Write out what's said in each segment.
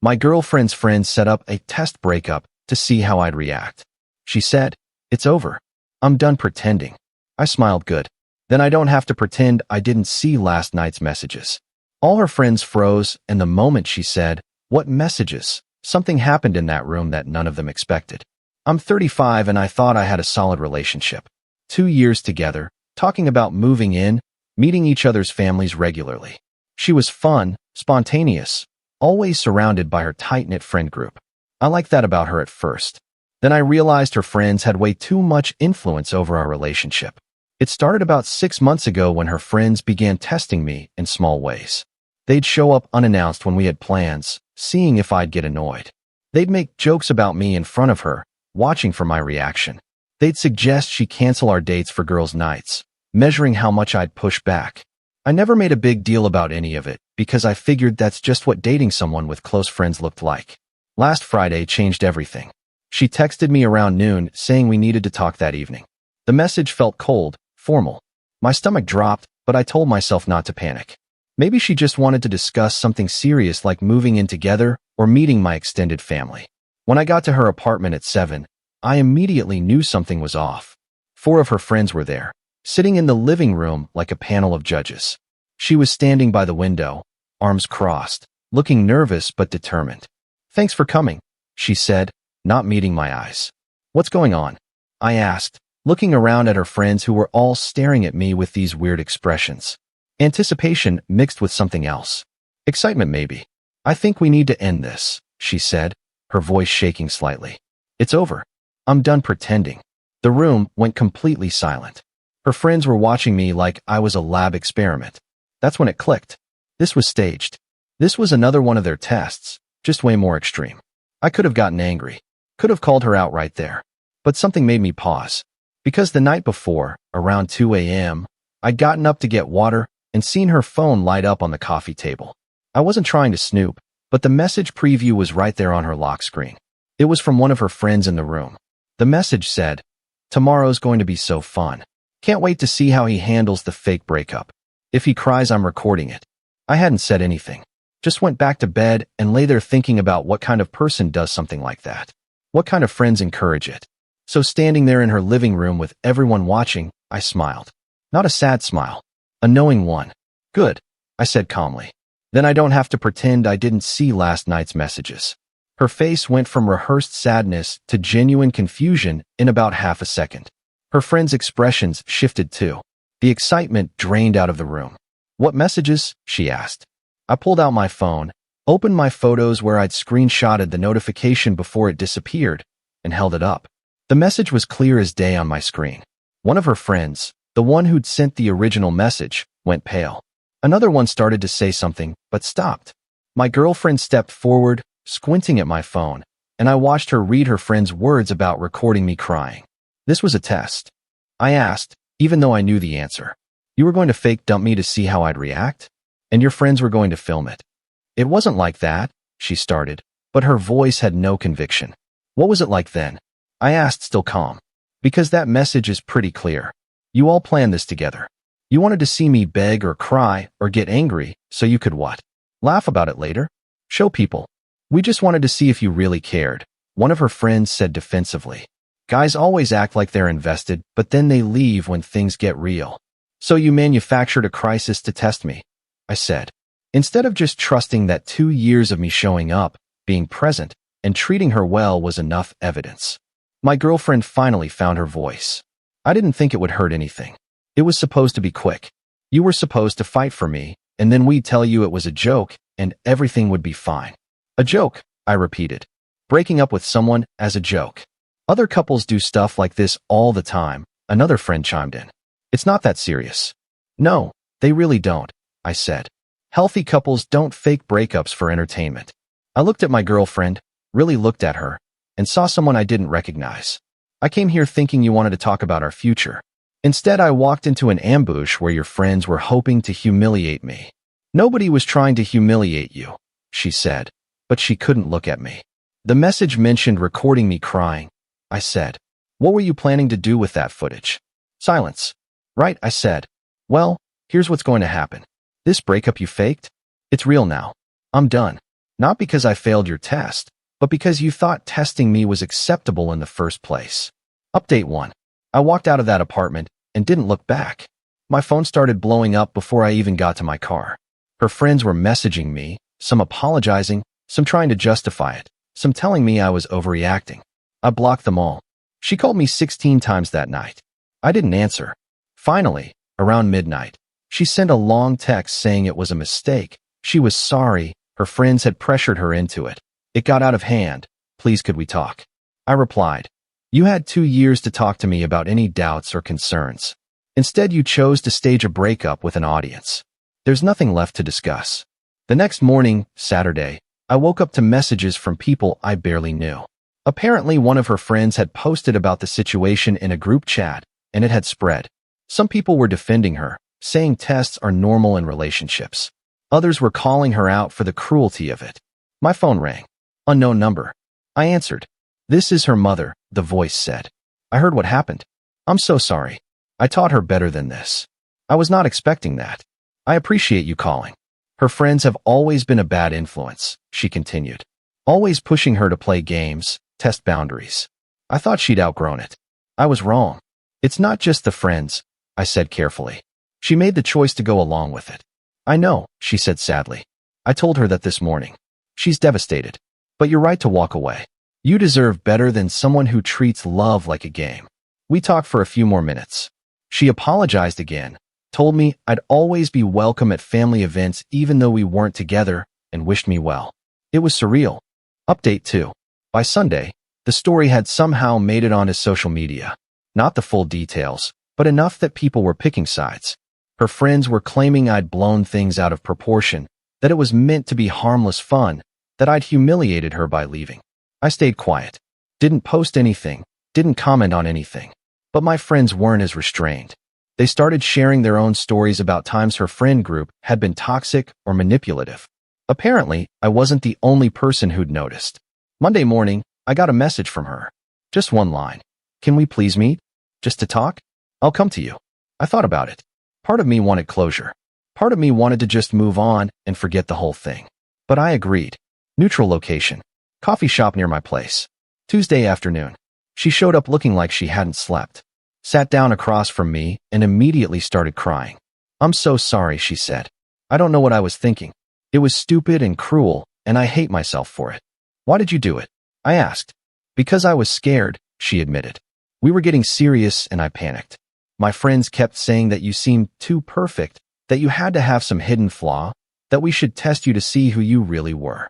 My girlfriend's friend set up a test breakup to see how I'd react. She said, "It's over. I'm done pretending." I smiled good. Then I don't have to pretend I didn't see last night's messages. All her friends froze, and the moment she said, "What messages?" something happened in that room that none of them expected. I'm 35 and I thought I had a solid relationship. 2 years together, talking about moving in, meeting each other's families regularly. She was fun, spontaneous, always surrounded by her tight-knit friend group. I liked that about her at first. Then I realized her friends had way too much influence over our relationship. It started about 6 months ago when her friends began testing me in small ways. They'd show up unannounced when we had plans, seeing if I'd get annoyed. They'd make jokes about me in front of her, watching for my reaction. They'd suggest she cancel our dates for girls' nights, measuring how much I'd push back. I never made a big deal about any of it, because I figured that's just what dating someone with close friends looked like. Last Friday changed everything. She texted me around noon, saying we needed to talk that evening. The message felt cold, formal. My stomach dropped, but I told myself not to panic. Maybe she just wanted to discuss something serious like moving in together or meeting my extended family. When I got to her apartment at 7, I immediately knew something was off. 4 of her friends were there, sitting in the living room like a panel of judges. She was standing by the window, arms crossed, looking nervous but determined. "Thanks for coming," she said, not meeting my eyes. "What's going on?" I asked, looking around at her friends who were all staring at me with these weird expressions. Anticipation mixed with something else. Excitement, maybe. "I think we need to end this," she said, her voice shaking slightly. "It's over. I'm done pretending." The room went completely silent. Her friends were watching me like I was a lab experiment. That's when it clicked. This was staged. This was another one of their tests, just way more extreme. I could have gotten angry. Could have called her out right there. But something made me pause. Because the night before, around 2 a.m., I'd gotten up to get water and seen her phone light up on the coffee table. I wasn't trying to snoop, but the message preview was right there on her lock screen. It was from one of her friends in the room. The message said, "Tomorrow's going to be so fun. Can't wait to see how he handles the fake breakup. If he cries, I'm recording it." I hadn't said anything. Just went back to bed and lay there thinking about what kind of person does something like that. What kind of friends encourage it? So standing there in her living room with everyone watching, I smiled. Not a sad smile. A knowing one. "Good," I said calmly. "Then I don't have to pretend I didn't see last night's messages." Her face went from rehearsed sadness to genuine confusion in about half a second. Her friends' expressions shifted too. The excitement drained out of the room. "What messages?" she asked. I pulled out my phone, opened my photos where I'd screenshotted the notification before it disappeared, and held it up. The message was clear as day on my screen. One of her friends, the one who'd sent the original message, went pale. Another one started to say something, but stopped. My girlfriend stepped forward, squinting at my phone, and I watched her read her friend's words about recording me crying. This was a test. I asked, even though I knew the answer. "You were going to fake dump me to see how I'd react? And your friends were going to film it?" "It wasn't like that," she started, but her voice had no conviction. "What was it like then?" I asked, still calm. "Because that message is pretty clear. You all planned this together. You wanted to see me beg or cry or get angry so you could what? Laugh about it later? Show people. We just wanted to see if you really cared," one of her friends said defensively. "Guys always act like they're invested, but then they leave when things get real. So you manufactured a crisis to test me," I said. Instead of just trusting that 2 years of me showing up, being present, and treating her well was enough evidence. My girlfriend finally found her voice. "I didn't think it would hurt anything. It was supposed to be quick. You were supposed to fight for me, and then we'd tell you it was a joke, and everything would be fine." "A joke," I repeated. "Breaking up with someone as a joke. Other couples do stuff like this all the time," another friend chimed in. "It's not that serious." "No, they really don't," I said. "Healthy couples don't fake breakups for entertainment." I looked at my girlfriend, really looked at her, and saw someone I didn't recognize. "I came here thinking you wanted to talk about our future. Instead, I walked into an ambush where your friends were hoping to humiliate me." "Nobody was trying to humiliate you," she said, but she couldn't look at me. "The message mentioned recording me crying," I said. "What were you planning to do with that footage?" Silence. "Right," I said. "Well, here's what's going to happen. This breakup you faked? It's real now. I'm done. Not because I failed your test, but because you thought testing me was acceptable in the first place. Update 1. I walked out of that apartment and didn't look back. My phone started blowing up before I even got to my car. Her friends were messaging me, some apologizing, some trying to justify it, some telling me I was overreacting. I blocked them all. She called me 16 times that night. I didn't answer. Finally, around midnight, she sent a long text saying it was a mistake. She was sorry. Her friends had pressured her into it. It got out of hand. Please, could we talk? I replied, you had 2 years to talk to me about any doubts or concerns. Instead, you chose to stage a breakup with an audience. There's nothing left to discuss. The next morning, Saturday, I woke up to messages from people I barely knew. Apparently, one of her friends had posted about the situation in a group chat, and it had spread. Some people were defending her, saying tests are normal in relationships. Others were calling her out for the cruelty of it. My phone rang. Unknown number. I answered. This is her mother, the voice said. I heard what happened. I'm so sorry. I taught her better than this. I was not expecting that. I appreciate you calling. Her friends have always been a bad influence, she continued. Always pushing her to play games, test boundaries. I thought she'd outgrown it. I was wrong. It's not just the friends, I said carefully. She made the choice to go along with it. I know, she said sadly. I told her that this morning. She's devastated. But you're right to walk away. You deserve better than someone who treats love like a game. We talked for a few more minutes. She apologized again, told me I'd always be welcome at family events even though we weren't together, and wished me well. It was surreal. Update 2. By Sunday, the story had somehow made it onto social media. Not the full details, but enough that people were picking sides. Her friends were claiming I'd blown things out of proportion, that it was meant to be harmless fun, that I'd humiliated her by leaving. I stayed quiet. Didn't post anything, didn't comment on anything. But my friends weren't as restrained. They started sharing their own stories about times her friend group had been toxic or manipulative. Apparently, I wasn't the only person who'd noticed. Monday morning, I got a message from her. Just one line. Can we please meet? Just to talk? I'll come to you. I thought about it. Part of me wanted closure. Part of me wanted to just move on and forget the whole thing. But I agreed. Neutral location. Coffee shop near my place. Tuesday afternoon. She showed up looking like she hadn't slept. Sat down across from me and immediately started crying. I'm so sorry, she said. I don't know what I was thinking. It was stupid and cruel, and I hate myself for it. Why did you do it? I asked. Because I was scared, she admitted. We were getting serious and I panicked. My friends kept saying that you seemed too perfect, that you had to have some hidden flaw, that we should test you to see who you really were.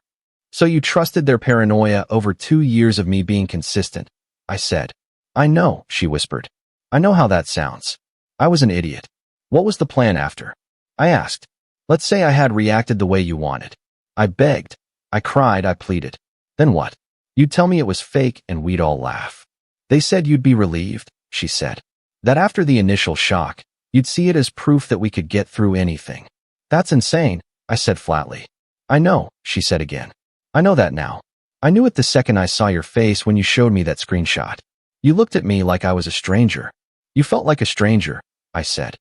So you trusted their paranoia over 2 years of me being consistent, I said. I know, she whispered. I know how that sounds. I was an idiot. What was the plan after? I asked. Let's say I had reacted the way you wanted. I begged. I cried, I pleaded. Then what? You'd tell me it was fake and we'd all laugh. They said you'd be relieved, she said. That after the initial shock, you'd see it as proof that we could get through anything. That's insane, I said flatly. I know, she said again. I know that now. I knew it the second I saw your face when you showed me that screenshot. You looked at me like I was a stranger. You felt like a stranger, I said.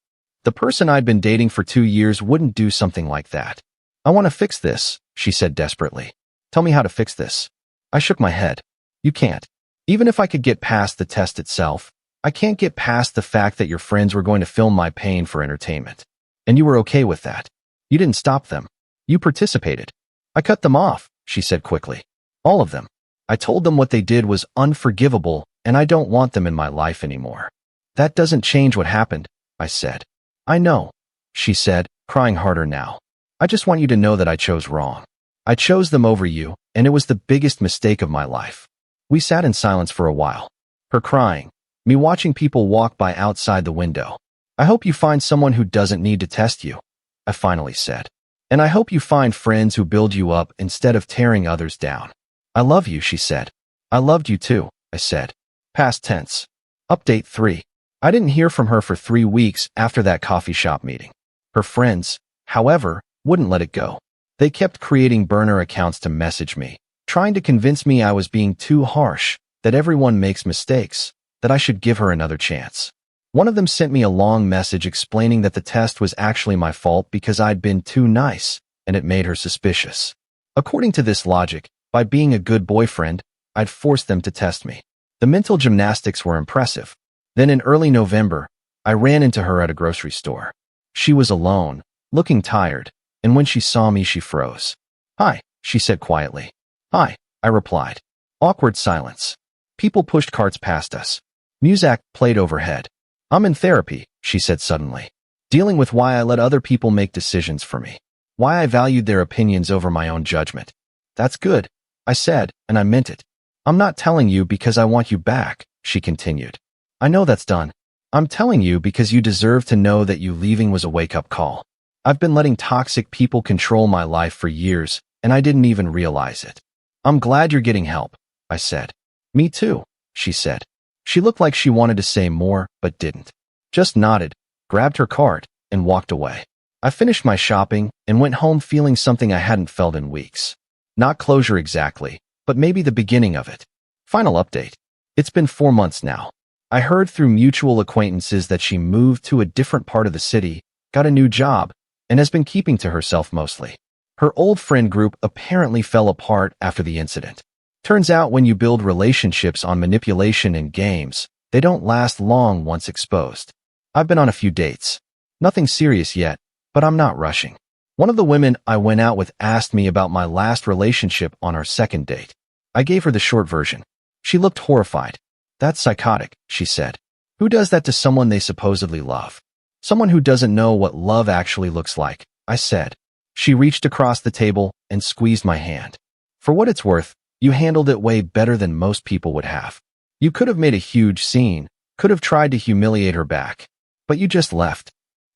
The person I'd been dating for 2 years wouldn't do something like that. I want to fix this, she said desperately. Tell me how to fix this. I shook my head. You can't. Even if I could get past the test itself, I can't get past the fact that your friends were going to film my pain for entertainment. And you were okay with that. You didn't stop them. You participated. I cut them off, she said quickly. All of them. I told them what they did was unforgivable, and I don't want them in my life anymore. That doesn't change what happened, I said. I know, she said, crying harder now. I just want you to know that I chose wrong. I chose them over you, and it was the biggest mistake of my life. We sat in silence for a while. Her crying, me watching people walk by outside the window. I hope you find someone who doesn't need to test you, I finally said. And I hope you find friends who build you up instead of tearing others down. I love you, she said. I loved you too, I said. Past tense. Update 3. I didn't hear from her for 3 weeks after that coffee shop meeting. Her friends, however, wouldn't let it go. They kept creating burner accounts to message me, trying to convince me I was being too harsh, that everyone makes mistakes, that I should give her another chance. One of them sent me a long message explaining that the test was actually my fault because I'd been too nice, and it made her suspicious. According to this logic, by being a good boyfriend, I'd forced them to test me. The mental gymnastics were impressive. Then in early November, I ran into her at a grocery store. She was alone, looking tired, and when she saw me, she froze. "Hi," she said quietly. "Hi," I replied. Awkward silence. People pushed carts past us. Music played overhead. "I'm in therapy," she said suddenly. "Dealing with why I let other people make decisions for me. Why I valued their opinions over my own judgment." "That's good," I said, and I meant it. "I'm not telling you because I want you back," she continued. "I know that's done. I'm telling you because you deserve to know that you leaving was a wake-up call. I've been letting toxic people control my life for years, and I didn't even realize it. I'm glad you're getting help," I said. "Me too," she said. She looked like she wanted to say more, but didn't. Just nodded, grabbed her cart, and walked away. I finished my shopping and went home feeling something I hadn't felt in weeks. Not closure exactly, but maybe the beginning of it. Final update. It's been 4 months now. I heard through mutual acquaintances that she moved to a different part of the city, got a new job, and has been keeping to herself mostly. Her old friend group apparently fell apart after the incident. Turns out when you build relationships on manipulation and games, they don't last long once exposed. I've been on a few dates. Nothing serious yet, but I'm not rushing. One of the women I went out with asked me about my last relationship on our second date. I gave her the short version. She looked horrified. "That's psychotic," she said. "Who does that to someone they supposedly love? Someone who doesn't know what love actually looks like," I said. She reached across the table and squeezed my hand. "For what it's worth, you handled it way better than most people would have. You could have made a huge scene, could have tried to humiliate her back, but you just left."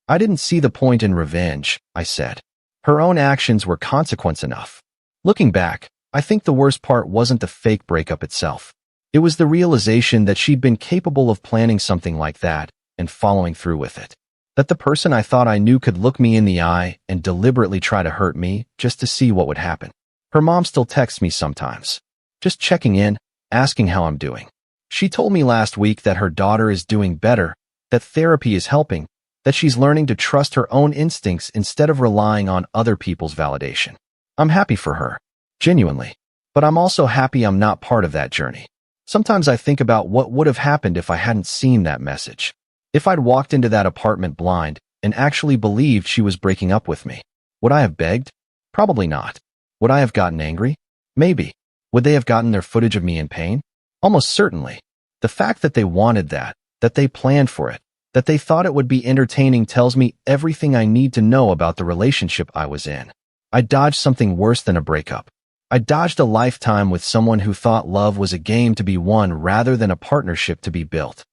"I didn't see the point in revenge," I said. Her own actions were consequence enough. Looking back, I think the worst part wasn't the fake breakup itself. It was the realization that she'd been capable of planning something like that and following through with it. That the person I thought I knew could look me in the eye and deliberately try to hurt me just to see what would happen. Her mom still texts me sometimes, just checking in, asking how I'm doing. She told me last week that her daughter is doing better, that therapy is helping, that she's learning to trust her own instincts instead of relying on other people's validation. I'm happy for her, genuinely, but I'm also happy I'm not part of that journey. Sometimes I think about what would have happened if I hadn't seen that message. If I'd walked into that apartment blind and actually believed she was breaking up with me. Would I have begged? Probably not. Would I have gotten angry? Maybe. Would they have gotten their footage of me in pain? Almost certainly. The fact that they wanted that they planned for it, that they thought it would be entertaining tells me everything I need to know about the relationship I was in. I dodged something worse than a breakup. I dodged a lifetime with someone who thought love was a game to be won rather than a partnership to be built.